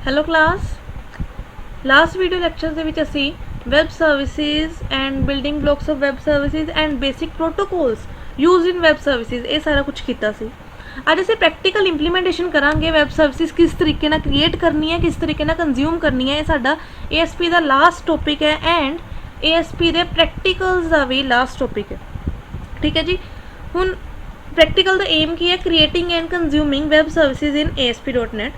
Hello class last video lecture ਦੇ ਵਿੱਚ ਅਸੀਂ web services and building blocks of web services and basic protocols used in web services ਇਹ ਸਾਰਾ ਕੁਝ ਕੀਤਾ ਸੀ। ਅੱਜ ਅਸੀਂ ਪ੍ਰੈਕਟੀਕਲ ਇੰਪਲੀਮੈਂਟੇਸ਼ਨ ਕਰਾਂਗੇ। ਵੈਬ ਸਰਵਿਸਿਜ਼ ਕਿਸ ਤਰੀਕੇ ਨਾਲ ਕ੍ਰੀਏਟ ਕਰਨੀ ਹੈ, ਕਿਸ ਤਰੀਕੇ ਨਾਲ ਕੰਜ਼ਿਊਮ ਕਰਨੀ ਹੈ। ਇਹ ਸਾਡਾ ASP ਦਾ ਲਾਸਟ ਟੌਪਿਕ ਹੈ ਐਂਡ ASP ਦੇ ਪ੍ਰੈਕਟੀਕਲਸ ਦਾ ਵੀ ਲਾਸਟ ਟੌਪਿਕ ਹੈ। ਠੀਕ ਹੈ ਜੀ। ਹੁਣ ਪ੍ਰੈਕਟੀਕਲ ਦਾ ਏਮ ਕੀ ਹੈ? Creating and consuming web services in ASP.NET।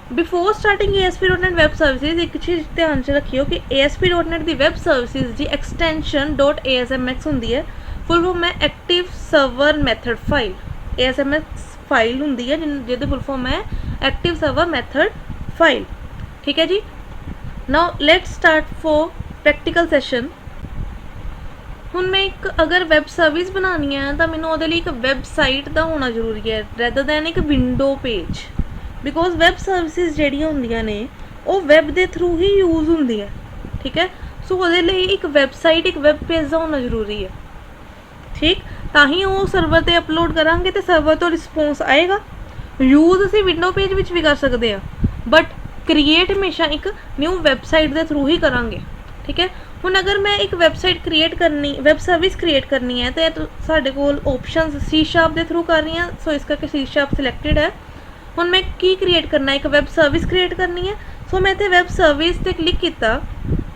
Before starting ASP.NET web services एक चीज़ ध्यान च रखियो कि ASP.NET की वैब सर्विसेज की एक्सटेंशन .asmx होंगी है। फुल फॉर्म है active server method file. ASMX file होंगी है जिहदी फुल फॉर्म है एक्टिव सर्वर मैथड फाइल। ठीक है जी। Now let's start for practical session. हुण मैं एक अगर वैब सर्विस बनानी है तो मैनूं उहदे लई एक वैबसाइट का होना जरूरी है रैदर दैन एक window page. Because web services जिहड़ियां होंदियां ने वो वैब के थ्रू ही यूज़ होंदी है। ठीक है। सो वो एक वैबसाइट एक वैब पेज का होना जरूरी है। ठीक ताही वो सर्वर पर अपलोड करांगे तो सर्वर तो रिस्पोंस आएगा। यूज़ असी विंडो पेज विच भी कर सकते हैं बट क्रिएट हमेशा एक न्यू वैबसाइट के थ्रू ही करांगे। ठीक है। हुण अगर मैं एक वैबसाइट क्रिएट करनी वैब सर्विस क्रिएट करनी है तो साडे कोल ऑप्शनस C# के थ्रू कर रही हैं। सो इस करके C# सिलेक्टेड है। हुण मैं की क्रिएट करना एक वैब सर्विस क्रिएट करनी है। सो मैं इत्थे वैब सर्विस ते क्लिक किया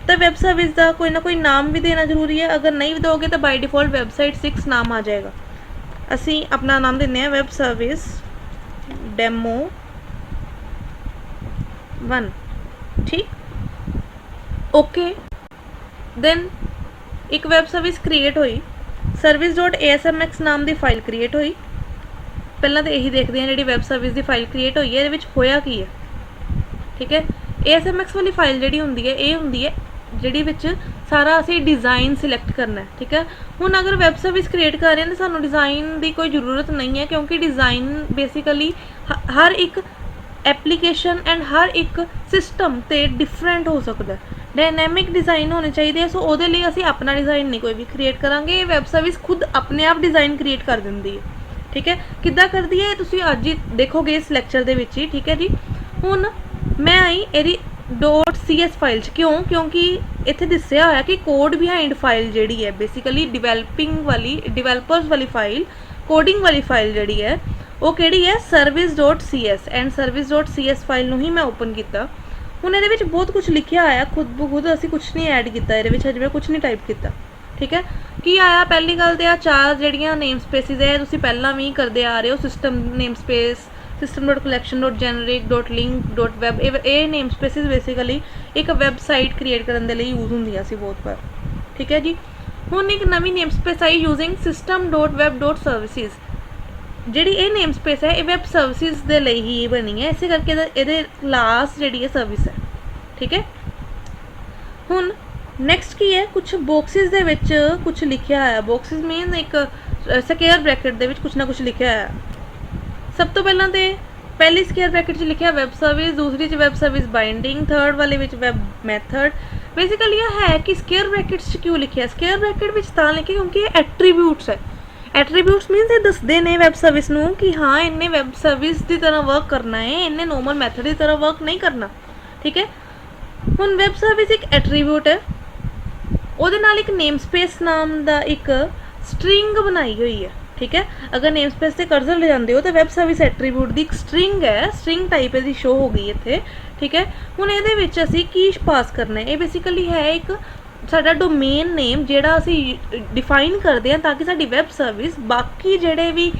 तो वैब सर्विस का कोई ना कोई नाम भी देना जरूरी है। अगर नहीं भी दोगे तो बाय डिफॉल्ट वेबसाइट 6 नाम आ जाएगा। असी अपना नाम देने वेब सर्विस डेमो 1। ठीक ओके। देन एक वैब सर्विस क्रिएट हुई service.asmx नाम की फाइल क्रिएट हुई। पहला तो यही देखते हैं जी वैब सर्विस की फाइल क्रिएट हुई है ये होया की है। ठीक है। ASMX वाली फाइल जी होंगी है ये होंगी है जी सारा असी डिज़ाइन सिलेक्ट करना है। ठीक है। हुण अगर वैब सर्विस क्रिएट कर रहे हैं तो सानू डिज़ाइन की कोई ज़रूरत नहीं है क्योंकि डिज़ाइन बेसिकली हर एक एप्लीकेशन एंड हर एक सिस्टम ते डिफरेंट हो सकता है। डायनैमिक डिज़ाइन होने चाहिए। सो वो असी अपना डिज़ाइन नहीं कोई भी क्रिएट करांगे। वैब सर्विस खुद अपने आप डिज़ाइन क्रिएट कर देंदी है। ठीक है। किद्दां करदी है तुसीं अज ही देखोगे इस लैक्चर दे विच ही। ठीक है जी। हुण मैं आई इहदी .cs फाइल च क्यों क्योंकि इत्थे दस्सिया होया कि कोड बिहाइंड फाइल जिहड़ी है बेसिकली डिवेलपर्स वाली फाइल कोडिंग वाली फाइल जिहड़ी है वो किहड़ी है service.cs एंड service.cs फाइल नूं ही मैं ओपन किया। हुण इहदे विच बहुत कुछ लिखिया आया खुद ब खुद असीं कुछ नहीं ऐड किया इहदे विच अजे मैं कुछ नहीं टाइप किया। ठीक है। की आया पहली गल तो चार जड़ियाँ नेम स्पेसिस है तुसीं पहलां भी करते आ रहे हो। सिस्टम नेम स्पेस system.collection.generic.link.web ये नेम स्पेसिस बेसिकली एक वैबसाइट क्रिएट करने के लिए यूज़ होंदियां सी बहुत बार। ठीक है जी। हुण एक नवी namespace I using system.web.services जिहड़ी ये नेम स्पेस है ये वैब सर्विसिज के लिए ही बनी है इस करके ये क्लास जिहड़ी है सर्विस है। ठीक है। हुण नैक्सट की है कुछ बॉक्सिस दे विच कुछ लिखिया है। बॉक्सिस मीन एक स्क्वेयर ब्रैकेट दे विच कुछ ना कुछ लिखिया है। सब तो पहला तो पहली स्क्वेयर ब्रैकेट च लिखिया वैब सर्विस दूसरी च वैब सर्विस बाइंडिंग थर्ड वाले विच वैब मैथड। बेसिकली यह है कि स्क्वेयर ब्रैकेट्स क्यों लिखिया स्क्वेयर ब्रैकेट विच तां लिखे क्योंकि ये एट्रीब्यूट्स है। एट्रीब्यूट्स मीनस ये दसदे ने वैब सर्विस नूं कि हाँ इन्हें वैब सर्विस की तरह वर्क करना है इन्हें नॉर्मल मैथड की तरह वर्क नहीं करना। ठीक है। हुण वैब सर्विस एक एट्रीब्यूट है ਉਹਦੇ ਨਾਲ एक नेम स्पेस नाम का एक स्ट्रिंग बनाई हुई है। ठीक है। अगर नेम स्पेस से कर्सर ले जाते हो तो वैब सर्विस एट्रीब्यूट की एक स्ट्रिंग है स्ट्रिंग टाइप इसकी शो हो गई इत्थे। ठीक है। हुण इहदे विच असीं की पास करना है ये बेसिकली है एक साडा डोमेन नेम जिहड़ा असीं डिफाइन करते हैं ताकि साडी वैब सर्विस बाकी जिहड़े भी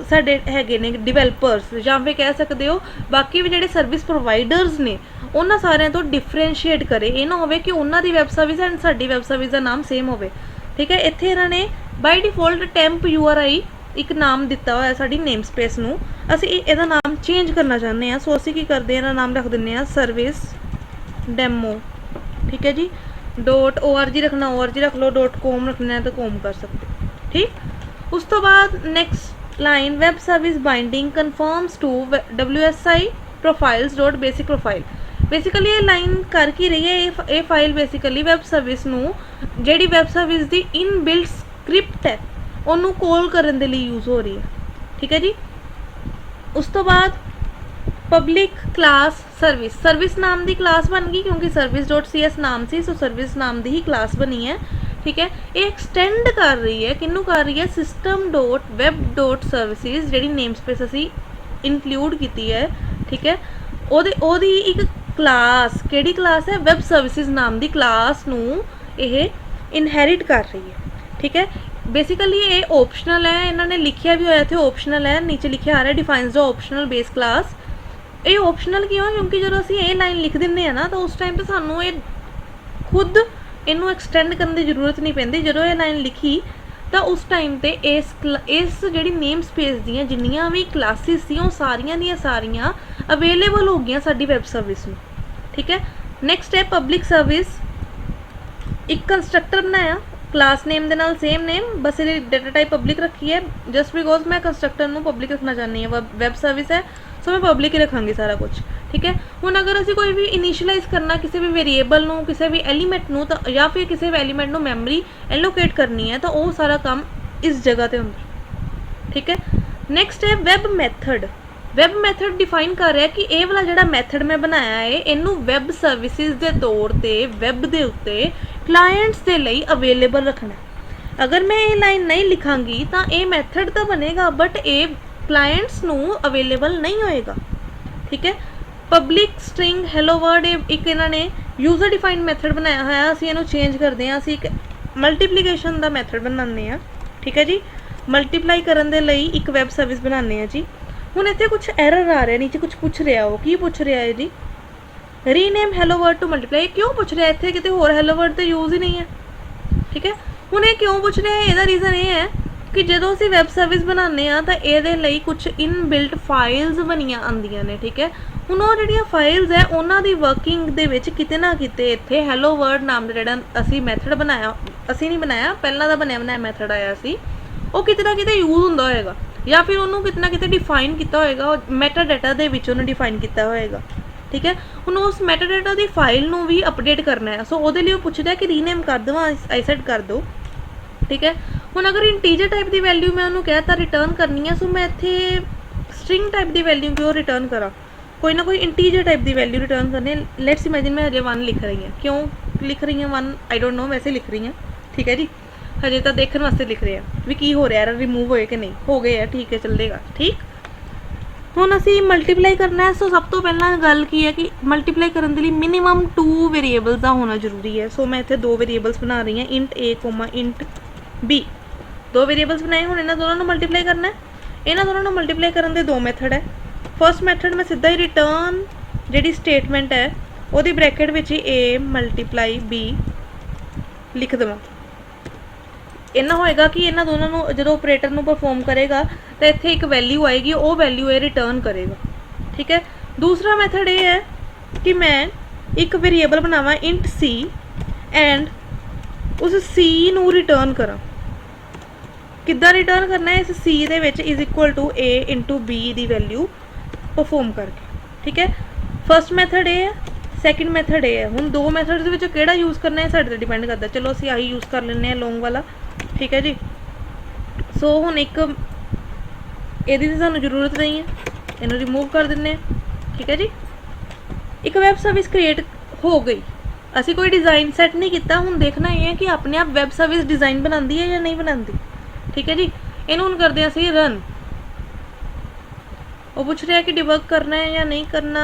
साडे हैगे ने डिवेलपर्स या फिर कह सकते हो बाकी भी जिहड़े सर्विस प्रोवाइडर्स ने उन्हां सारिਆਂ तो डिफरेंशिएट करे। ये ना होवे कि उन्हां दी वैब सर्विस एंड साडी वैब सर्विस का नाम सेम होवे। ठीक है। इत्थे इन्हां ने बाय डिफॉल्ट टेम्प URI एक नाम दिता होया साडी नेम स्पेस नूं असीं इहदा नाम चेंज करना चाहते हैं। सो असीं की करते हैं इहदा नाम रख दिंदे हैं सर्विस डेमो। ठीक है जी। .org रखना org रख लो .com रखना है तो com कर सकते हो। ठीक। उस तो बाद next line web service binding confirms to WSI profiles.basic profile। Basically ये लाइन कर की रही है ये फाइल बेसिकली वैब सर्विस नूं जिहड़ी वैब सर्विस की इनबिल्ट स्क्रिप्ट है उन्होंने कॉल करने के लिए यूज़ हो रही है। ठीक है जी। उस तो बाद पब्लिक क्लास सर्विस, सर्विस नाम की क्लास बन गई क्योंकि सर्विस डॉट सी एस नाम सी, सो सर्विस नाम की ही क्लास बनी है। ठीक है, ये एक्सटेंड कर रही है, किनू कर रही है, system dot web dot services जी नेम स्पेस असी इनकलूड की है। ठीक है, ओदी एक क्लास, केड़ी क्लास है, वैब सर्विसिज नाम की क्लास नू ये इनहेरिट कर रही है। ठीक है, बेसिकली ये ऑप्शनल है, इन्होंने लिखिया भी होया थे ऑप्शनल है, नीचे लिखा आ रहा है defines the optional base class. ये ऑप्शनल क्यों, क्योंकि जो असी ये लाइन लिख देंगे ना तो उस टाइम पर सानू ये खुद इनू एक्सटेंड करने की जरूरत नहीं पैंदी। जो ये लाइन लिखी तो उस टाइम पे इस जी नेम स्पेस दियाँ जिन्नियां भी क्लासिस सी वो सारियां दियां सारियां अवेलेबल हो गई साडी वैब सर्विस में। ठीक है, नैक्सट है पब्लिक सर्विस। एक कंस्ट्रक्टर बनाया क्लास नेम के नाल सेम नेम, बस ये डेटा टाइप पब्लिक रखी है जस्ट बिकॉज मैं कंस्ट्रक्टर नू पब्लिक रखना चाहती हूँ, वैब सर्विस है सो मैं पब्लिक ही रखांगी सारा कुछ। ठीक है, हुण अगर असीं कोई भी इनीशियलाइज करना किसी भी वेरीएबल नू, किसी भी एलीमेंट नू तो या फिर किसी भी एलीमेंट नू मैमरी एलोकेट करनी है तो वो सारा काम इस जगह ते हुंदा। ठीक है, नैक्सट है web method. Web method define कर रहा है कि ये वाला जिहड़ा मैथड मैं बनाया है इनू वैब सर्विसिज के तौर पर वैब के उत्ते क्लाइंट्स के लिए अवेलेबल रखना है। अगर मैं ये लाइन नहीं लिखांगी तो ये मैथड तो बनेगा बट ये क्लाइंट्स नू अवेलेबल नहीं होएगा। ठीक है, पब्लिक स्ट्रिंग हेलो वर्ड एक इन्होंने यूजर डिफाइंड मैथड बनाया है, असीं इहनूं चेंज करते हैं, असीं एक मल्टीप्लीकेशन का मैथड बनाने हैं। ठीक है जी, मल्टीप्लाई करने के लिए एक वैब सर्विस बनाने हैं जी। हुण इत्थे कुछ एरर आ रहा है, नीचे कुछ पूछ रहा है, वो की पूछ रहा है जी, rename hello world to multiply. क्यों पूछ रहा है, इत्थे किते होर हेलो वर्ड तो यूज ही नहीं है। ठीक है, हुण ये क्यों पूछ रहा है, इसका रीज़न ये है कि जो असीं वैब सर्विस बनाने तो ये कुछ इनबिल्ट फाइल्स बनिया आंदियां ने। ठीक है, हुण वो जिहड़ियां फाइल्स है उन्हां दी वर्किंग दे विच किते ना किते इत्थे हेलो वर्ड नाम दा जिहड़ा असीं मैथड बनाया, असीं नहीं बनाया पहलां दा बनया बनाया मैथड आया सी, वो किते ना किते यूज हुंदा होएगा या फिर उन्होंने किते ना किते डिफाइन किया होएगा, मैटा डाटा दे विच उन्होंने डिफाइन किया होएगा। ठीक है, हुण उस मैटा डाटा की फाइल नूं भी अपडेट करना है, सो उहदे लई वो पुछदा है कि रीनेम कर देवां, आई सेट कर दो। ठीक है, हुण अगर इंटीजर टाइप की वैल्यू मैं उन्होंने कहता रिटर्न करनी है, सो मैं इत्थे स्ट्रिंग टाइप की वैल्यू क्यों रिटर्न करा, कोई ना कोई इंटीजर टाइप की वैल्यू रिटर्न करनी है। लेट्स इमेजिन मैं हजे 1 लिख रही हूँ, क्यों लिख रही हूँ 1 आई डोंट नो, वैसे लिख रही हूँ। ठीक है जी, हजे तो देखने वास्ते लिख रहे हैं भी की हो रहा है, रिमूव होए कि नहीं, हो गए है, ठीक है चलेगा। ठीक, हुण असीं मल्टीप्लाई करना है, सो सब तो पहला गल की है कि मल्टीप्लाई करने के लिए मिनिमम 2 वेरीएबल्स का होना जरूरी है। सो मैं इत्थे 2 वेरीएबल्स बना रही हूँ, इंट ए कोमा इंट बी, 2 वेरीएबल्स बनाए। हुण इन्हां दोनों नूं मल्टीप्लाई करना है, इन्हां दोनों नूं मल्टीप्लाई करने के 2 मैथड है। फर्स्ट मैथड मैं सीधा ही रिटर्न जिहड़ी स्टेटमेंट है उहदी bracket which he A multiply B लिख देवां, इन्ना होएगा कि इन्हां दोनों नूं जो ऑपरेटर नूं परफॉर्म करेगा तो इत्थे एक वैल्यू आएगी, वो वैल्यू ये रिटर्न करेगा। ठीक है, दूसरा मैथड ये है कि मैं एक वेरीएबल बनावा इंट सी एंड उस सी नूं रिटर्न करा। किद्दां रिटर्न करना है, इस सी दे विच is equal to A into B की वैल्यू परफॉर्म करके। ठीक है, फर्स्ट मैथड ये है, सैकेंड मैथड ये है। हुण 2 मैथड्स विच किहड़ा यूज़ करना है साडे ते डिपेंड करता, चलो असीं आही यूज़ कर लैंदे हैं लॉन्ग वाला। ठीक है जी, सो हुण एक इहदी ते सानूं जरूरत नहीं है, इहनूं रिमूव कर दिंदे हैं। ठीक है जी, एक वैब सर्विस क्रिएट हो गई, असी कोई डिज़ाइन सैट नहीं किया। हुण देखना ये है कि अपने आप वैब सर्विस डिज़ाइन बनाती है या नहीं बनाती। ठीक है जी, इन्हूं हुण करदे असीं रन, वो पूछ रहा है कि डिबग करना है या नहीं करना,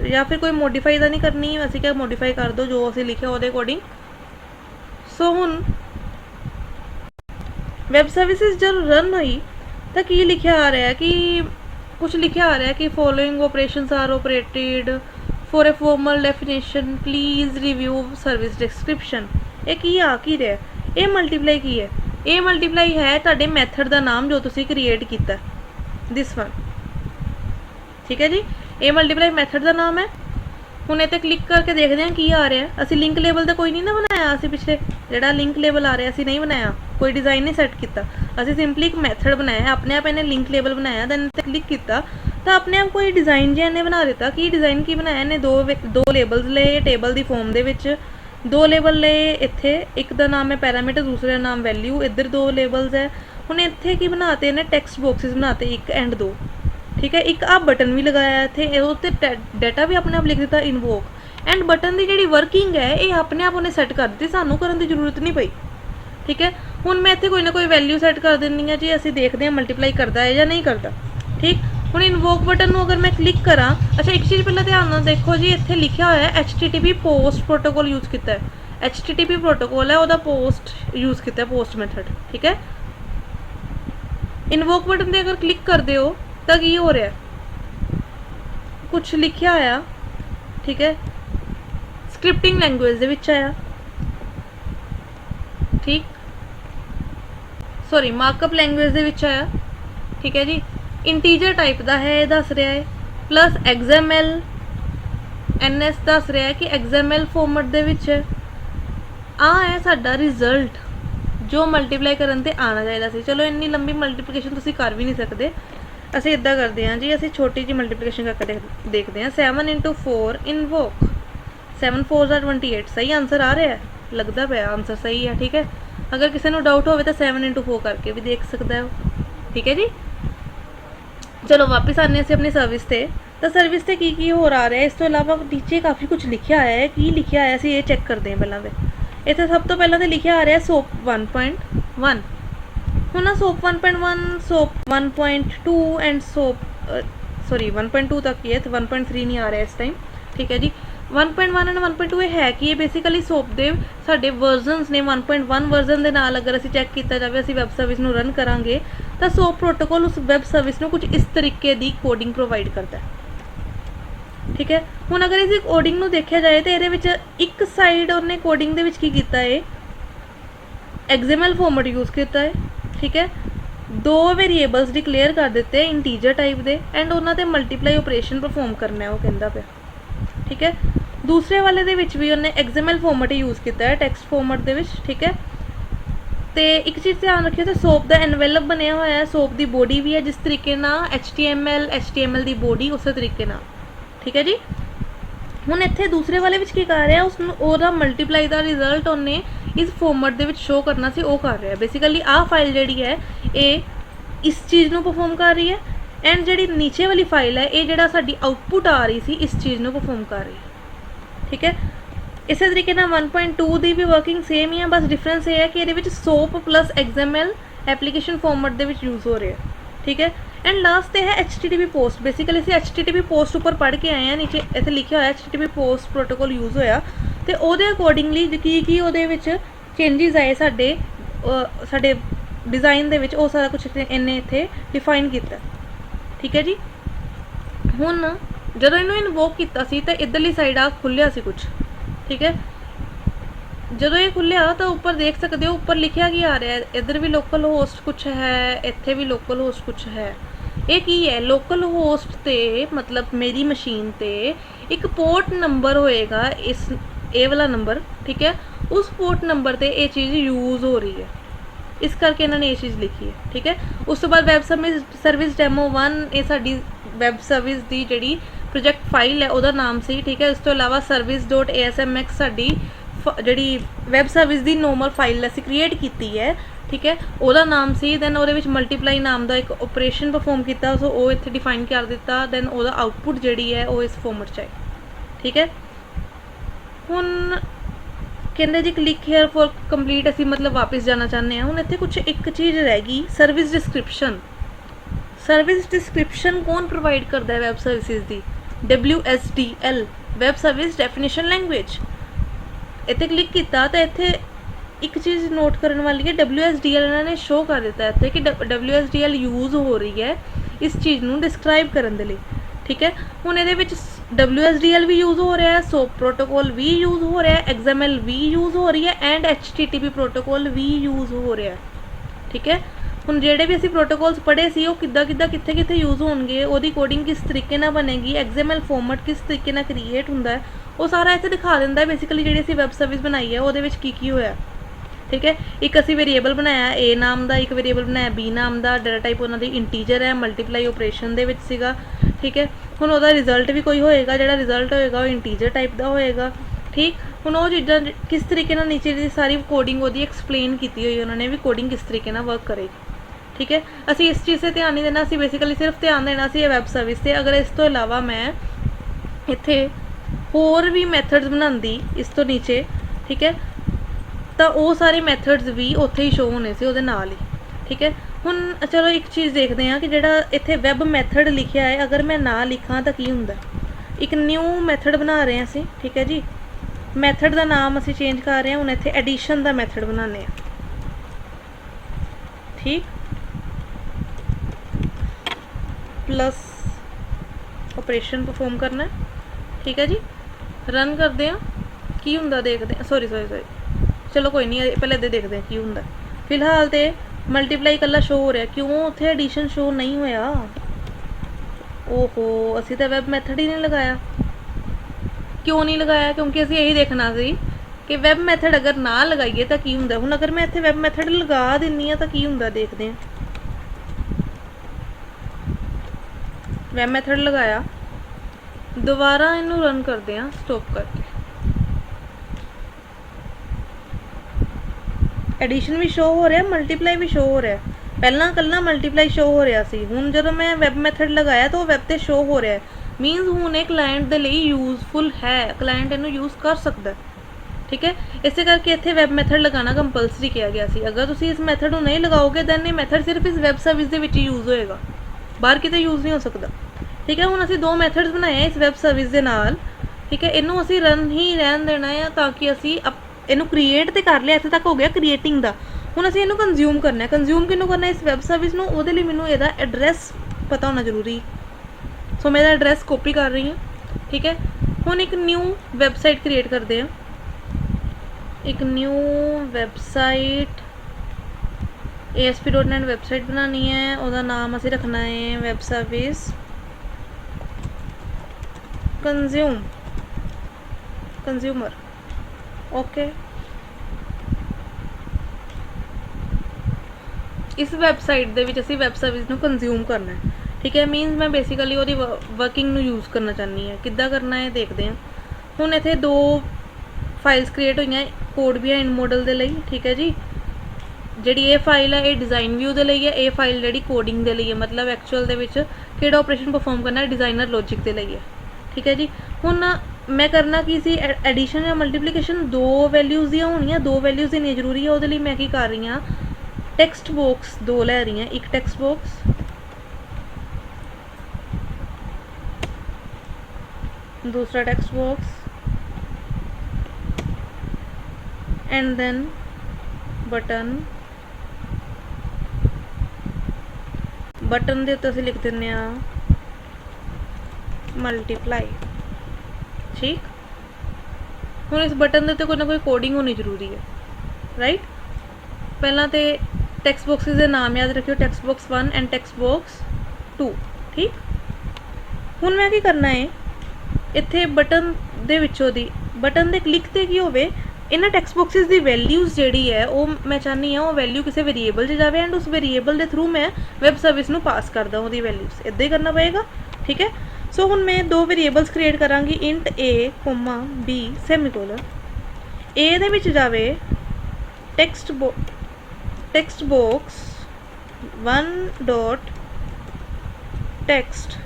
या फिर कोई मॉडिफाई तो नहीं करनी, असीं क्या मॉडिफाई कर दो जो असीं लिखे उहदे अकॉर्डिंग। सो हुण वैब सर्विसिज जब रन हुई तो की लिखा आ रहा है कि कुछ लिखा आ रहा है कि following operations are operated for a formal definition please review service description. ये की आ की रहा है, ये मल्टीप्लाई की है, ये मल्टीप्लाई है तुहाडे मैथड का नाम जो तुसीं क्रिएट किया, दिस वन। ठीक है जी, ये मल्टीप्लाई मैथड का नाम है। हुण इत्ते क्लिक करके देखते हैं की आ रहा है। असीं लिंक लेबल तो कोई नहीं ना बनाया, असीं पिछले जिहड़ा लिंक लेबल आ रहा असीं नहीं बनाया, कोई डिज़ाइन नहीं सैट किया, असीं सिंपली एक मैथड बनाया, अपने आप इन्हें लिंक लेबल बनाया, दैन इत्ते क्लिक किया तो अपने आप कोई डिज़ाइन जिहा इन्हें बना दिता। की डिज़ाइन की बनाया, इन्हें दो लेबल्स ले टेबल की फॉर्म दे विच, 2 लेबल ले इत्थे, एक का नाम है पैरामीटर, दूसरे का नाम वैल्यू, इधर 2 लेबल्स है। हुण इत्थे की बनाते इन्हें टैक्सट बॉक्सिस बनाते 1 एंड 2। ठीक है। एक आ बटन भी लगाया इत्थे, उत्ते डाटा भी अपने आप लिख दिता इनवोक। एंड बटन की जिहड़ी वर्किंग है ये अपने आप उन्हें सैट कर दी, सानू करन दी जरूरत नहीं पई। ठीक है। हुण मैं इत्थे कोई ना कोई वैल्यू सैट कर दिंदी हाँ जी, असीं देखते हैं मल्टीप्लाई करता है या नहीं करता। ठीक। हुण इनवोक बटन अगर मैं क्लिक करा, अच्छा एक चीज़ पहले ध्यान नाल देखो जी, इत्थे लिखा होया है HTTP पोस्ट प्रोटोकॉल यूज़ किया है। HTTP प्रोटोकॉल है, वह पोस्ट यूज़ किया, पोस्ट मैथड। ठीक है। इनवोक बटन पर अगर क्लिक करते हो तो की हो रहा है, कुछ लिखा आया। ठीक है। स्क्रिप्टिंग लैंगुएज दे विच आया। ठीक, सॉरी मार्कअप लैंगुएज दे विच आया। ठीक है जी। इंटीजर टाइप का है, ये दस रहा है। प्लस XML NS दस रहा है कि XML फॉर्मेट दे विच है। आ है साडा रिजल्ट जो मल्टीप्लाई करन ते आना चाहिए सी। चलो इन्नी लंबी मल्टीप्लिकेशन तुसीं कर भी नहीं सकते, असीं इदां करते हैं जी, असीं छोटी जी मल्टीप्लिकेशन करके देखते हैं। 7 × 4 इनवोक, 7 4 28। सही आंसर आ रहा है, लगता पाया आंसर सही है। ठीक है। अगर किसी को डाउट हो तो 7 × 4 करके भी देख सकता है। ठीक है जी। चलो वापस आने असीं अपनी सर्विस से। तो सर्विस से की हो रहा है, इस तो इलावा नीचे काफ़ी कुछ लिखा है। की लिखा है असीं ये चैक करते हैं पहला। तो इत्थे सब तो पहला तो लिखा आ रहा है सोप 1.1। हुण ना soap 1.1, soap 1.2 and soap sorry 1.2 तक ही है, तो 1.3 नहीं आ रहा है इस टाइम। ठीक है जी। 1.1 एंड 1.2 है कि ये बेसिकली सोप दे साडे वर्जनस ने। 1.1 वर्जन के नाल अगर असीं चैक किया जाए, असीं वैब सर्विस नूं रन करांगे तो सोप प्रोटोकॉल उस वैब सर्विस नूं कुछ इस तरीके की कोडिंग प्रोवाइड करता है। ठीक है। हुण अगर इस कोडिंग नूं देखा जाए तो ये एक साइड उन्हें कोडिंग दे विच की कीता है, XML फॉर्मेट यूज़ किया है। ठीक है। 2 वेरीएबल्स डिक्लेयर कर दिते हैं इंटीजर टाइप दे, एंड उन्होंने मल्टीप्लाई ऑपरेशन परफॉर्म करना है, वो कहता पे। ठीक है। दूसरे वाले दे विच भी उन्हें XML फॉर्मेट यूज़ किया है, टैक्सट फॉर्मेट दे विच। ठीक है। तो एक चीज़ ध्यान रखियो, तो सोप का एनवेलप बनया हुआ है, सोप की बॉडी भी है जिस तरीके ना HTML की बॉडी उस तरीके ना। ठीक है जी। हुण इत्थे दूसरे वाले विच की कर रहा है, उसदा मल्टीप्लाई का रिजल्ट उन्हें इस फॉर्मेट दे विच शो करना सी, वो कर रहा है। बेसिकली आ फाइल जिहड़ी है ये इस चीज़ नूं परफॉर्म कर रही है, एंड जिहड़ी नीचे वाली फाइल है ये जिहड़ा साडी आउटपुट आ रही सी इस चीज़ नूं परफॉर्म कर रही है। ठीक है। इस तरीके ना 1.2 की भी वर्किंग सेम ही है, बस डिफरेंस ये है कि ये soap plus XML application format दे विच यूज़ हो रहे हैं। ठीक है। एंड लास्ट है HTTP पोस्ट। बेसिकली असीं HTTP पोस्ट उपर पढ़ के आए हैं, नीचे इत्थे लिखा होया HTTP पोस्ट प्रोटोकॉल यूज़ होया, तो उहदे अकॉर्डिंगली की उहदे विच चेंजिज आए साडे डिज़ाइन दे विच, वो सारा कुछ इन्हें इत्थे डिफाइन किया। ठीक है जी। हुण जदों इन्हूं इनवोक किया सी तो इधरली साइड आ खुलिया सी कुछ। ठीक है। जदों ये खुलिया तो ऊपर देख सकते हो, ऊपर लिखा की आ रहा है, इधर भी लोकल होस्ट कुछ है, इत्थे भी लोकल होस्ट कुछ है। ये की है, लोकल होस्ट ते मतलब मेरी मशीन ते एक पोर्ट नंबर होएगा, इस ए वाला नंबर। ठीक है। उस पोर्ट नंबर ते ये चीज़ यूज़ हो रही है, इस करके इन्होंने ये चीज़ लिखी है। ठीक है। उस तो बाद वैब सर्विस डेमो 1 ये साडी वैब सर्विस की जिहड़ी प्रोजेक्ट फाइल है उसका नाम सी। ठीक है। इस तो इलावा service.asmx साडी जिहड़ी वैब सर्विस की नॉर्मल फाइल असीं क्रिएट की है। ठीक है। उसका नाम सी। दैन वो मल्टीप्लाई नाम का एक ऑपरेशन परफॉर्म किया, सो वो इत्थे डिफाइन कर दिता। दैन वो आउटपुट जिहड़ी है वो इस फॉर्मेट च है। ठीक है। हुण कहते जी क्लिक हेयर फॉर कंप्लीट, असीं मतलब वापस जाना चाहते हैं। हुण इत्थे कुछ एक चीज़ रह गई, सर्विस डिस्क्रिप्शन। सर्विस डिस्क्रिप्शन कौन प्रोवाइड करता है वैब सर्विसेज की? WSDL, web service definition language. इत्थे क्लिक किया तो इत्थे एक चीज़ नोट करने वाली है, WSDL इन्होंने शो कर दिता है इत्थे कि WSDL यूज़ हो रही है इस चीज़ नूं डिस्क्राइब करने के लिए। ठीक है। हुण इहदे विच WSDL भी यूज़ हो रहा है, सोप प्रोटोकॉल भी यूज़ हो रहा है, XML भी यूज़ हो रही है, एंड HTTP प्रोटोकॉल भी यूज़ हो रहा है। ठीक है। हुण जिहड़े भी असीं प्रोटोकॉल्स पढ़े सी वो किद्दां कित्थे यूज़ होणगे, उहदी कोडिंग किस तरीके नाल बनेगी, XML फॉर्मेट किस तरीके नाल क्रिएट हुंदा है, वो सारा इत्थे दिखा दिंदा है। बेसिकली जिहड़ी असीं वैब सर्विस बनाई है उहदे विच की होया। ठीक है। एक असीं वेरीएबल बनाया A नाम का, एक वेरीएबल बनाया B नाम का, डाटा टाइप उन्हां दी इंटीजर है, मल्टीप्लाई ऑपरेशन दे विच सीगा। ठीक है। हुण उहदा रिजल्ट भी कोई होएगा, जिहड़ा रिजल्ट होएगा वो इंटीजर टाइप का होएगा। ठीक। हुण वो चीज़ां किस तरीके नाल नीचे दी सारी कोडिंग उहदी एक्सप्लेन की हुई, उन्होंने भी कोडिंग किस तरीके नाल वर्क करेगी। ठीक है, असी इस चीज़ से ध्यान नहीं देना, असी बेसिकली सिर्फ ध्यान देना सी वैब सर्विस से। अगर इस तो इलावा मैं इत्थे होर भी मैथड्स बनाती इस तो नीचे, ठीक है, तो वो सारे मैथड्स भी उत्थे ही शो होने से उहदे नाल ही, ठीक है। हुण चलो एक चीज़ देखते हैं कि जिहड़ा इत्थे वैब मैथड लिखिया है, अगर मैं ना लिखां तो की हुंदा। एक न्यू मैथड बना रहे हैं असी, ठीक है जी, मैथड का नाम असी चेंज कर रहे हैं, हुण इत्थे एडिशन का मैथड बनाने हैं, ठीक, प्लस ऑपरेशन परफॉर्म करना है, ठीक है जी। रन करते हैं, की हुंदा देखते हैं, सॉरी सॉरी सॉरी, चलो कोई नहीं, पहले इधर देखते हैं की हुंदा। फिलहाल तो मल्टीप्लाई कला शो हो रहा, क्यों उत्थे एडिशन शो नहीं होया? ओहो, असी तो वैब मैथड ही नहीं लगाया। क्यों नहीं लगाया? क्योंकि असी यही देखना सी कि वैब मैथड अगर ना लगाइए तो की हुंदा। हुण अगर मैं इत्थे वैब मैथड लगा दिन्नी हां तो की हुंदा, देखते हैं। वैब मैथड लगाया, दोबारा इनू रन करते हैं स्टॉप करके। एडिशन भी शो हो रहा है, मल्टीप्लाई भी शो हो रहा है। पहला कल्ला मल्टीप्लाई शो हो रहा सी, हुण जदों मैं वैब मैथड लगाया तो वैब ते शो हो रहा है, मीनस हुण ये क्लाइंट दे लई यूजफुल है, क्लाइंट इनू यूज़ कर सकता है, ठीक है। इस करके इत्थे वैब मैथड लगाना कंपलसरी किया गया सी। अगर तुसीं इस मैथड नूं नहीं लगाओगे दैन ये मैथड सिर्फ इस वैब सर्विस दे विच यूज़ होएगा, बाहर किते यूज़ नहीं हो सकता, ठीक है। हुण असीं दो मैथड्स बनाए इस वैब सर्विस दे नाल, ठीक है। इनू असीं रन ही रहन देना है ताकि असीं इनू क्रिएट तो कर लिया, इत्थे तक हो गया क्रिएटिंग का। हुण असीं इनू कंज्यूम करना है, कंज्यूम किनू करना है? इस वैब सर्विस नूं। उहदे लई मैनूं इहदा एड्रैस पता होना जरूरी, सो मैं इहदा एड्रैस कॉपी कर रही हूँ, ठीक है। हुण एक न्यू वैबसाइट क्रिएट करते हैं, एक न्यू वैबसाइट ASP.NET वैबसाइट बनानी है, उहदा नाम असीं रखना है वैब सर्विस कंज्यूमर, ओके। इस वैबसाइट दे विच असीं वैब सर्विस नूं कंज्यूम करना है, ठीक है। मीनस मैं बेसिकली उहदी वर्किंग नूं यूज़ करना चाहनी है। किद्दां करना है देखते हैं। हुण इत्थे दो फाइल्स क्रिएट होईयां, कोड बिहाइंड मॉडल दे लई, ठीक है जी। जिहड़ी ये फाइल है ये डिज़ाइन व्यू दे लई है, ये फाइल जिहड़ी कोडिंग दे लई है, मतलब एक्चुअल दे विच किहड़ा ऑपरेशन परफॉर्म करना है डिज़ाइनर लॉजिक दे लई है, ठीक है जी। हुण मैं करना की सी, एडिशन या मल्टीप्लीकेशन दो वैल्यूज़ दी होनियां, दो वैल्यूज़ देनी जरूरी है। उहदे लई मैं की कर रही हां, टेक्स्ट बॉक्स दो लै रही हैं, एक टेक्स्ट बॉक्स दूसरा text box and then button, button दे उत्ते असीं लिख दिंदे आ मल्टीप्लाई, ठीक। हुण इस बटन दे उत्ते कोई ना कोई कोडिंग होनी जरूरी है, राइट। पहला तो टेक्स्ट बॉक्सिस के नाम याद रखियो, text box 1 and text box 2, ठीक। हुण मैं की करना है, इत्थे बटन दे विचों दी बटन दे क्लिक ते की होवे, इन्हां टेक्स्ट बॉक्सिस दी वैल्यूज़ जिहड़ी है वो मैं चाहनी हाँ वो वैल्यू किसी वेरीएबल 'च जावे एंड उस वेरीएबल के थ्रू मैं वैब सर्विस नूं पास कर दा उहदी वैल्यूज़, इदां ही करना पएगा, ठीक है। सो हुण मैं दो वेरीएबल्स क्रिएट करांगी, int A, B semicolon. A दे विच जावे टेक्स्ट बॉक्स 1 डॉट टेक्स्ट।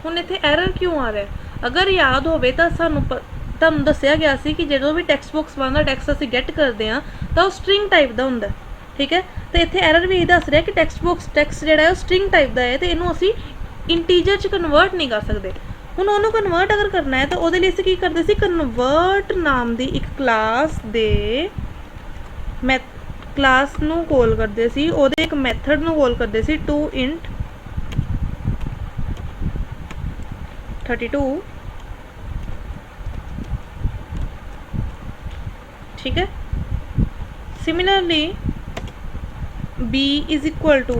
हुण इत्थे एरर क्यों आ रहा है? अगर याद होवे तो सानू तुहानू दस्सिया गया सी कि जो भी टेक्स्ट बॉक्स 1 का टैक्सट असीं गैट करते हैं तो स्ट्रिंग टाइप का हुंदा, ठीक है। तो इत्थे एरर भी यही दस रहा है कि टेक्स्ट बॉक्स टैक्सट जिहड़ा है स्ट्रिंग टाइप का है, तो इनू असीं इंटीजर च कन्वर्ट नहीं कर सकते। हुण उहनूं कन्वर्ट अगर करना है तो उहदे लई असीं की करदे सी, कन्वर्ट नाम दी एक क्लास दे क्लास नूं कॉल करदे सी, उहदे एक मैथड नूं कॉल करदे सी टू इंट 32, ठीक है। Similarly b is equal to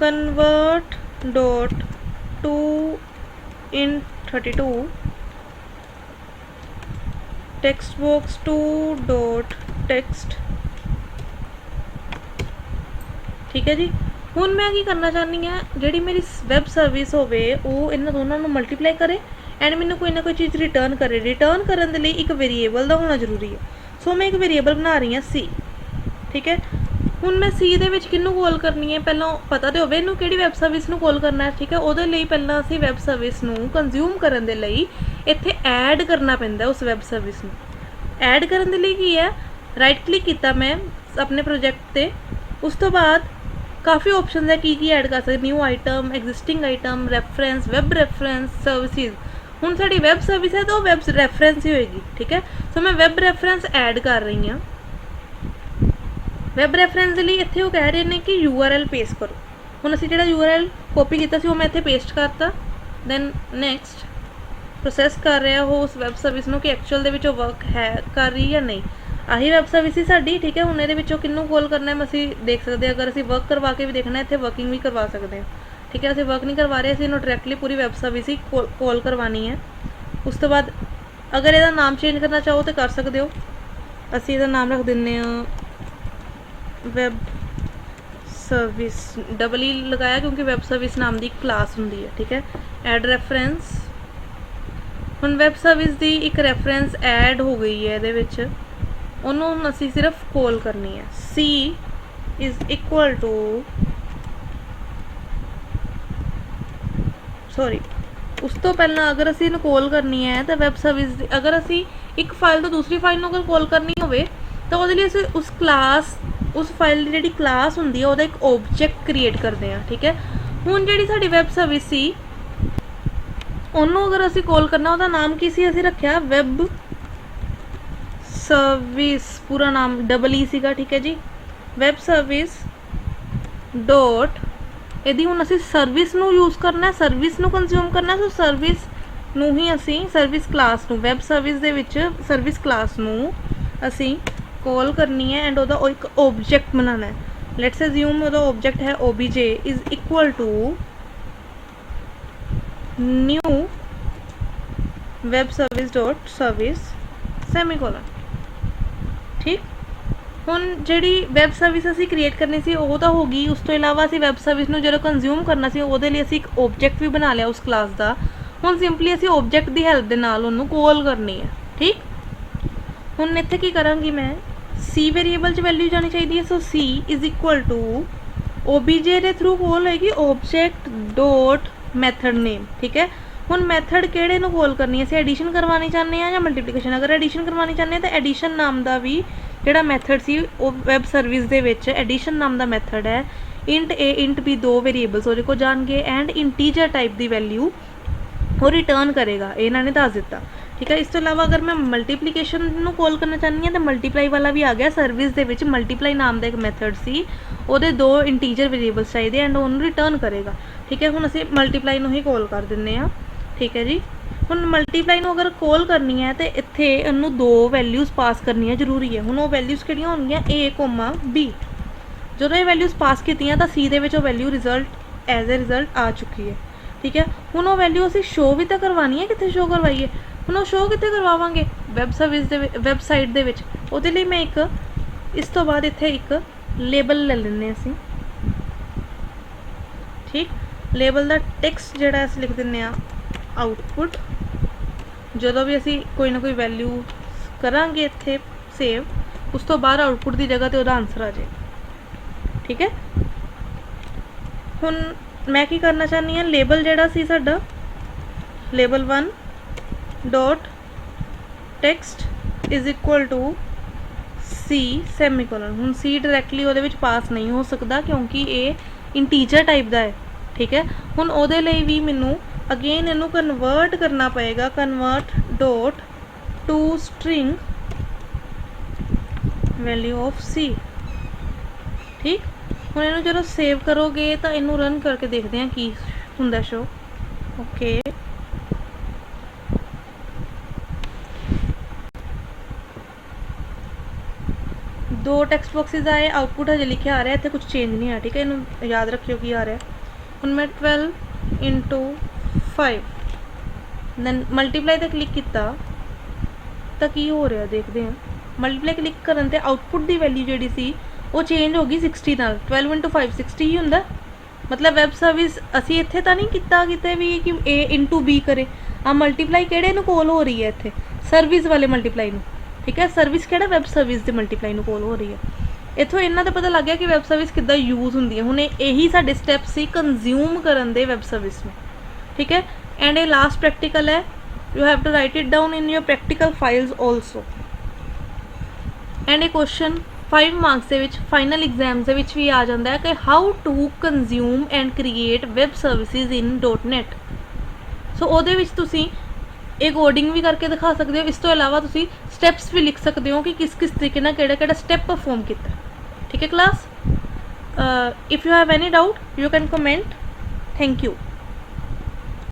convert dot to int 32 text box 2 dot text, ठीक है जी। हुण मैं की करना चाहनी है, जिहड़ी मेरी वैब सर्विस होवे वो इन्हां दोनों नूं मल्टीप्लाई करे एंड मैनूं कोई ना कोई चीज़ रिटर्न करे। रिटर्न करन दे लई एक वेरीएबल दा होना जरूरी है। सो मैं एक वेरीएबल बना रही हाँ सी, ठीक है। ਹੁਣ मैं सी ਦੇ ਵਿੱਚ ਕਿਹਨੂੰ ਕਾਲ ਕਰਨੀ ਹੈ, ਪਹਿਲਾਂ ਪਤਾ ਤੇ ਹੋਵੇ ਇਹਨੂੰ ਕਿਹੜੀ ਵੈਬ ਸਰਵਿਸ ਨੂੰ ਕਾਲ ਕਰਨਾ ਹੈ, ਠੀਕ ਹੈ। ਉਹਦੇ ਲਈ ਪਹਿਲਾਂ ਅਸੀਂ ਵੈਬ ਸਰਵਿਸ ਨੂੰ ਕੰਜ਼ਿਊਮ ਕਰਨ ਦੇ ਲਈ ਇੱਥੇ ਐਡ ਕਰਨਾ ਪੈਂਦਾ ਉਸ ਵੈਬ ਸਰਵਿਸ ਨੂੰ। ਐਡ ਕਰਨ ਦੇ ਲਈ ਕੀ ਹੈ, ਰਾਈਟ ਕਲਿੱਕ ਕੀਤਾ ਮੈਂ ਆਪਣੇ ਪ੍ਰੋਜੈਕਟ ਤੇ, ਉਸ ਤੋਂ ਬਾਅਦ ਕਾਫੀ ਆਪਸ਼ਨਸ ਹੈ ਕੀ ਐਡ ਕਰ ਸਕਦੇ, new item, existing item, reference, web reference, services. ਹੁਣ ਸਾਡੀ ਵੈਬ ਸਰਵਿਸ ਹੈ ਤਾਂ ਉਹ ਵੈਬ ਰੈਫਰੈਂਸ ਹੀ ਹੋਏਗੀ, ਠੀਕ ਹੈ। ਸੋ ਮੈਂ ਵੈਬ ਰੈਫਰੈਂਸ ਐਡ ਕਰ ਰਹੀ ਹਾਂ। ਵੈਬ ਰੈਫਰੈਂਸ ਦੇ ਲਈ ਇੱਥੇ ਉਹ ਕਹਿ ਰਹੇ ਨੇ ਕਿ URL ਪੇਸਟ ਕਰੋ। ਹੁਣ ਅਸੀਂ ਜਿਹੜਾ URL ਕਾਪੀ ਕੀਤਾ ਸੀ ਉਹ ਮੈਂ ਇੱਥੇ ਪੇਸਟ ਕਰਤਾ। ਦੈਨ ਨੈਕਸਟ ਪ੍ਰੋਸੈਸ ਕਰ ਰਿਹਾ ਉਹ ਉਸ ਵੈਬ ਸਰਵਿਸ ਨੂੰ ਕਿ ਐਕਚੁਅਲ ਦੇ ਵਿੱਚ ਉਹ ਵਰਕ ਹੈ ਕਰ ਰਹੀ ਜਾਂ ਨਹੀਂ। ਆਹੀ ਵੈਬ ਸਰਵਿਸ ਸੀ ਸਾਡੀ, ਠੀਕ ਹੈ। ਹੁਣ ਇਹਦੇ ਵਿੱਚੋਂ ਕਿਹਨੂੰ ਕਾਲ ਕਰਨਾ ਹੈ ਅਸੀਂ ਦੇਖ ਸਕਦੇ ਹਾਂ। ਅਗਰ ਅਸੀਂ ਵਰਕ ਕਰਵਾ ਕੇ ਵੀ ਦੇਖਣਾ ਇੱਥੇ ਵਰਕਿੰਗ ਵੀ ਕਰਵਾ ਸਕਦੇ ਹਾਂ, ਠੀਕ ਹੈ। ਅਸੀਂ ਵਰਕ ਨਹੀਂ ਕਰਵਾ ਰਹੇ, ਅਸੀਂ ਇਹਨੂੰ ਡਾਇਰੈਕਟਲੀ ਪੂਰੀ ਵੈਬ ਸਰਵਿਸ ਹੀ ਕਾਲ ਕਰਵਾਉਣੀ ਹੈ। ਉਸ ਤੋਂ ਬਾਅਦ ਅਗਰ ਇਹਦਾ ਨਾਮ ਚੇਂਜ ਕਰਨਾ ਚਾਹੋ ਤਾਂ ਕਰ ਸਕਦੇ ਹੋ। ਅਸੀਂ ਇਹਦਾ ਨਾਮ ਰੱਖ ਦਿੰਦੇ ਹਾਂ ਵੈਬ ਸਰਵਿਸ, ਡਬਲ ਹੀ ਲਗਾਇਆ ਕਿਉਂਕਿ ਵੈਬ ਸਰਵਿਸ ਨਾਮ ਦੀ ਕਲਾਸ ਹੁੰਦੀ ਹੈ, ਠੀਕ ਹੈ। ਐਡ ਰੈਫਰੈਂਸ, ਹੁਣ ਵੈਬ ਸਰਵਿਸ ਦੀ ਇੱਕ ਰੈਫਰੈਂਸ ਐਡ ਹੋ ਗਈ ਹੈ ਇਹਦੇ ਵਿੱਚ, ਉਹਨੂੰ ਹੁਣ ਅਸੀਂ ਸਿਰਫ ਕਾਲ ਕਰਨੀ ਹੈ। C is equal to sorry ਉਸ ਤੋਂ ਪਹਿਲਾਂ ਅਗਰ ਅਸੀਂ ਇਹਨੂੰ ਕਾਲ ਕਰਨੀ ਹੈ ਤਾਂ ਵੈਬ ਸਰਵਿਸ ਦੀ ਅਗਰ ਅਸੀਂ ਇੱਕ ਫਾਈਲ ਤੋਂ ਦੂਸਰੀ ਫਾਈਲ ਨੂੰ ਅਗਰ ਕਾਲ ਕਰਨੀ ਹੋਵੇ ਤਾਂ ਉਹਦੇ ਲਈ ਅਸੀਂ ਉਸ ਕਲਾਸ ਉਸ ਫਾਈਲ ਦੀ ਜਿਹੜੀ ਕਲਾਸ ਹੁੰਦੀ ਹੈ ਉਹਦਾ ਇੱਕ ਓਬਜੈਕਟ ਕ੍ਰੀਏਟ ਕਰਦੇ ਹਾਂ, ਠੀਕ ਹੈ। ਹੁਣ ਜਿਹੜੀ ਸਾਡੀ ਵੈਬ ਸਰਵਿਸ ਸੀ ਉਹਨੂੰ ਅਗਰ ਅਸੀਂ ਕਾਲ ਕਰਨਾ, ਉਹਦਾ ਨਾਮ ਕੀ ਸੀ, ਅਸੀਂ ਰੱਖਿਆ ਵੈਬ ਸਰਵਿਸ, ਪੂਰਾ ਨਾਮ ਡਬਲ ਈ ਸੀਗਾ, ਠੀਕ ਹੈ ਜੀ। ਵੈਬ ਸਰਵਿਸ ਡੋਟ, ਇਹਦੀ ਹੁਣ ਅਸੀਂ ਸਰਵਿਸ ਨੂੰ ਯੂਜ਼ ਕਰਨਾ, ਸਰਵਿਸ ਨੂੰ ਕੰਜ਼ਿਊਮ ਕਰਨਾ। ਸੋ ਸਰਵਿਸ ਨੂੰ ਹੀ ਅਸੀਂ ਸਰਵਿਸ ਕਲਾਸ ਨੂੰ ਵੈਬ ਸਰਵਿਸ ਦੇ ਵਿੱਚ ਸਰਵਿਸ ਕਲਾਸ ਨੂੰ ਅਸੀਂ ਕਾਲ ਕਰਨੀ ਹੈ ਐਂਡ ਉਹਦਾ ਇੱਕ ਓਬਜੈਕਟ ਬਣਾਉਣਾ ਹੈ। ਲੈਟਸ ਅਸਿਊਮ ਉਹਦਾ ਓਬਜੈਕਟ ਹੈ obj is equal to new web service dot service semicolon, ਠੀਕ। ਹੁਣ ਜਿਹੜੀ ਵੈਬ ਸਰਵਿਸ ਅਸੀਂ ਕ੍ਰੀਏਟ ਕਰਨੀ ਸੀ ਉਹ ਤਾਂ ਹੋ ਗਈ। ਉਸ ਤੋਂ ਇਲਾਵਾ ਅਸੀਂ ਵੈਬ ਸਰਵਿਸ ਨੂੰ ਜਦੋਂ ਕੰਜ਼ਿਊਮ ਕਰਨਾ ਸੀ ਉਹਦੇ ਲਈ ਅਸੀਂ ਇੱਕ ਓਬਜੈਕਟ ਵੀ ਬਣਾ ਲਿਆ ਉਸ ਕਲਾਸ ਦਾ। ਹੁਣ ਸਿੰਪਲੀ ਅਸੀਂ ਓਬਜੈਕਟ ਦੀ ਹੈਲਪ ਦੇ ਨਾਲ ਉਹਨੂੰ ਕਾਲ ਕਰਨੀ ਹੈ, ਠੀਕ। ਹੁਣ ਇੱਥੇ ਕੀ ਕਰਾਂਗੀ ਮੈਂ, C ਵੇਰੀਏਬਲ 'ਚ ਵੈਲਿਊ ਜਾਣੀ ਚਾਹੀਦੀ ਹੈ। So C is equal to obj ਦੇ ਥਰੂ ਕਾਲ ਹੋਏਗੀ ਓਬਜੈਕਟ ਡੋਟ ਮੈਥਡ ਨੇਮ, ਠੀਕ ਹੈ। ਹੁਣ ਮੈਥਡ ਕਿਹੜੇ ਨੂੰ ਕਾਲ ਕਰਨੀ ਹੈ, ਅਸੀਂ ਐਡੀਸ਼ਨ ਕਰਵਾਉਣੀ ਚਾਹੁੰਦੇ ਹਾਂ ਜਾਂ ਮਲਟੀਪਲੀਕੇਸ਼ਨ। ਅਗਰ ਐਡੀਸ਼ਨ ਕਰਵਾਉਣੀ ਚਾਹੁੰਦੇ ਹਾਂ ਤਾਂ ਐਡੀਸ਼ਨ ਨਾਮ ਦਾ ਵੀ ਜਿਹੜਾ ਮੈਥਡ ਸੀ ਉਹ ਵੈਬ ਸਰਵਿਸ ਦੇ ਵਿੱਚ ਐਡੀਸ਼ਨ ਨਾਮ ਦਾ ਮੈਥਡ ਹੈ। ਇੰਟ A ਇੰਟ B ਦੋ ਵੇਰੀਏਬਲਸ ਉਹਦੇ ਕੋਲ ਜਾਣਗੇ and integer type the value ਉਹ ਰਿਟਰਨ ਕਰੇਗਾ, ਇਹ ਇਹਨਾਂ ਨੇ ਦੱਸ ਦਿੱਤਾ, ਠੀਕ ਹੈ। ਇਸ ਤੋਂ ਇਲਾਵਾ ਅਗਰ ਮੈਂ ਮਲਟੀਪਲੀਕੇਸ਼ਨ ਨੂੰ ਕਾਲ ਕਰਨਾ ਚਾਹੁੰਦੀ ਹਾਂ ਤਾਂ ਮਲਟੀਪਲਾਈ ਵਾਲਾ ਵੀ ਆ ਗਿਆ। ਸਰਵਿਸ ਦੇ ਵਿੱਚ ਮਲਟੀਪਲਾਈ ਨਾਮ ਦਾ ਇੱਕ ਮੈਥਡ ਸੀ, ਉਹਦੇ ਦੋ ਇੰਟੀਜਰ ਵੇਰੀਏਬਲਸ ਚਾਹੀਦੇ ਐਂਡ ਉਹਨੂੰ ਰਿਟਰਨ ਕਰੇਗਾ, ਠੀਕ ਹੈ। ਹੁਣ ਅਸੀਂ ਮਲਟੀਪਲਾਈ ਨੂੰ ਹੀ ਕਾਲ ਕਰ ਦਿੰਦੇ ਹਾਂ, ਠੀਕ ਹੈ ਜੀ। ਹੁਣ ਮਲਟੀਪਲਾਈ ਨੂੰ ਅਗਰ ਕਾਲ ਕਰਨੀ ਹੈ ਤਾਂ ਇੱਥੇ ਇਹਨੂੰ ਦੋ ਵੈਲਿਊਜ਼ ਪਾਸ ਕਰਨੀਆਂ ਜ਼ਰੂਰੀ ਹੈ। ਹੁਣ ਉਹ ਵੈਲਿਊਜ਼ ਕਿਹੜੀਆਂ ਹੋਣਗੀਆਂ, A, B। ਜਦੋਂ ਇਹ ਵੈਲਿਊਜ਼ ਪਾਸ ਕੀਤੀਆਂ ਤਾਂ C ਦੇ ਵਿੱਚ ਉਹ value result as a result ਆ ਚੁੱਕੀ ਹੈ, ਠੀਕ ਹੈ। ਹੁਣ ਉਹ ਵੈਲਿਊ ਅਸੀਂ ਸ਼ੋਅ ਵੀ ਤਾਂ ਕਰਵਾਉਣੀ ਹੈ, ਕਿੱਥੇ ਸ਼ੋਅ ਕਰਵਾਈਏ। ਹੁਣ ਉਹ ਸ਼ੋਅ ਕਿੱਥੇ ਕਰਵਾਵਾਂਗੇ, ਵੈਬ ਸਰਵਿਸ ਦੇ ਵੈਬਸਾਈਟ ਦੇ ਵਿੱਚ। ਉਹਦੇ ਲਈ ਮੈਂ ਇੱਕ ਇਸ ਤੋਂ ਬਾਅਦ ਇੱਥੇ ਇੱਕ ਲੇਬਲ ਲੈ ਲੈਂਦੇ ਅਸੀਂ, ਠੀਕ। ਲੇਬਲ ਦਾ ਟੈਕਸਟ ਜਿਹੜਾ ਅਸੀਂ ਲਿਖ ਦਿੰਦੇ ਹਾਂ ਆਊਟਪੁੱਟ। ਜਦੋਂ ਵੀ ਅਸੀਂ ਕੋਈ ਨਾ ਕੋਈ ਵੈਲਿਊ ਕਰਾਂਗੇ ਇੱਥੇ ਸੇਵ, ਉਸ ਤੋਂ ਬਾਅਦ ਆਊਟਪੁੱਟ ਦੀ ਜਗ੍ਹਾ 'ਤੇ ਉਹਦਾ ਆਨਸਰ ਆ ਜਾਏ, ਠੀਕ ਹੈ। ਹੁਣ ਮੈਂ ਕੀ ਕਰਨਾ ਚਾਹੁੰਦੀ ਹਾਂ, ਲੇਬਲ ਜਿਹੜਾ ਸੀ ਸਾਡਾ label 1 dot text is equal to C semicolon. ਹੁਣ C ਡਾਇਰੈਕਟਲੀ ਉਹਦੇ ਵਿੱਚ ਪਾਸ ਨਹੀਂ ਹੋ ਸਕਦਾ ਕਿਉਂਕਿ ਇਹ ਇੰਟੀਜਰ ਟਾਈਪ ਦਾ ਹੈ, ਠੀਕ ਹੈ। ਹੁਣ ਉਹਦੇ ਲਈ ਵੀ ਮੈਨੂੰ ਅਗੇਨ ਇਹਨੂੰ ਕਨਵਰਟ ਕਰਨਾ ਪਏਗਾ, convert dot to string value of C, ਠੀਕ। ਹੁਣ ਇਹਨੂੰ ਜਦੋਂ ਸੇਵ ਕਰੋਗੇ ਤਾਂ ਇਹਨੂੰ ਰਨ ਕਰਕੇ ਦੇਖਦੇ ਹਾਂ ਕੀ ਹੁੰਦਾ ਸ਼ੋ। ਓਕੇ, ਦੋ ਟੈਕਸਟ ਬਾਕਸਿਸ ਆਏ, ਆਊਟਪੁੱਟ ਹਜੇ ਲਿਖਿਆ ਆ ਰਿਹਾ, ਇੱਥੇ ਕੁਝ ਚੇਂਜ ਨਹੀਂ ਆ, ਠੀਕ ਹੈ। ਇਹਨੂੰ ਯਾਦ ਰੱਖਿਓ ਕੀ ਆ ਰਿਹਾ। ਹੁਣ ਮੈਂ 12 into 5 ਦੈਨ ਮਲਟੀਪਲਾਈ 'ਤੇ ਕਲਿੱਕ ਕੀਤਾ ਤਾਂ ਕੀ ਹੋ ਰਿਹਾ ਦੇਖਦੇ ਹਾਂ। ਮਲਟੀਪਲਾਈ ਕਲਿੱਕ ਕਰਨ 'ਤੇ ਆਊਟਪੁੱਟ ਦੀ ਵੈਲਿਊ ਜਿਹੜੀ ਸੀ ਉਹ ਚੇਂਜ ਹੋ ਗਈ 60 ਨਾਲ। 12 into 5 60 ਹੀ ਹੁੰਦਾ। ਮਤਲਬ ਵੈਬ ਸਰਵਿਸ ਅਸੀਂ ਇੱਥੇ ਤਾਂ ਨਹੀਂ ਕੀਤਾ ਕਿਤੇ ਵੀ ਕਿ A into B ਕਰੇ। ਆ ਮਲਟੀਪਲਾਈ ਕਿਹੜੇ ਨੂੰ ਕੋਲ ਹੋ ਰਹੀ ਹੈ ਇੱਥੇ, ਸਰਵਿਸ ਵਾਲੇ ਮਲਟੀਪਲਾਈ ਨੂੰ, ठीक है। सर्विस किहड़ा वैब सर्विस दे मल्टीप्लाई नूं कॉल हो रही है। इत्थों इन्हां तो पता लग गया कि वैब सर्विस किद्दां यूज़ हुंदी है। हुण यही साडे स्टैप सी कंज्यूम करन दे वैब सर्विस में, ठीक है। एंड ये लास्ट प्रैक्टिकल है, you have to write it down in your practical files also. And ये क्वेश्चन 5 मार्क्स के विच फाइनल एग्जाम्स के विच भी आ जाता है कि how to consume and create web services in .NET। So ਉਹਦੇ ਵਿੱਚ ਤੁਸੀਂ ਇਹ ਕੋਡਿੰग ਵੀ ਕਰਕੇ ਦਿਖਾ ਸਕਦੇ ਹੋ। ਇਸ ਤੋਂ ਇਲਾਵਾ ਤੁਸੀਂ ਸਟੈਪਸ ਵੀ ਲਿਖ ਸਕਦੇ ਹੋ ਕਿ ਕਿਸ ਕਿਸ ਤਰੀਕੇ ਨਾਲ ਕਿਹੜਾ ਕਿਹੜਾ ਸਟੈਪ ਪਰਫॉर्म ਕੀਤਾ। ਠੀਕ ਹੈ class, if you have any doubt you can comment. Thank you.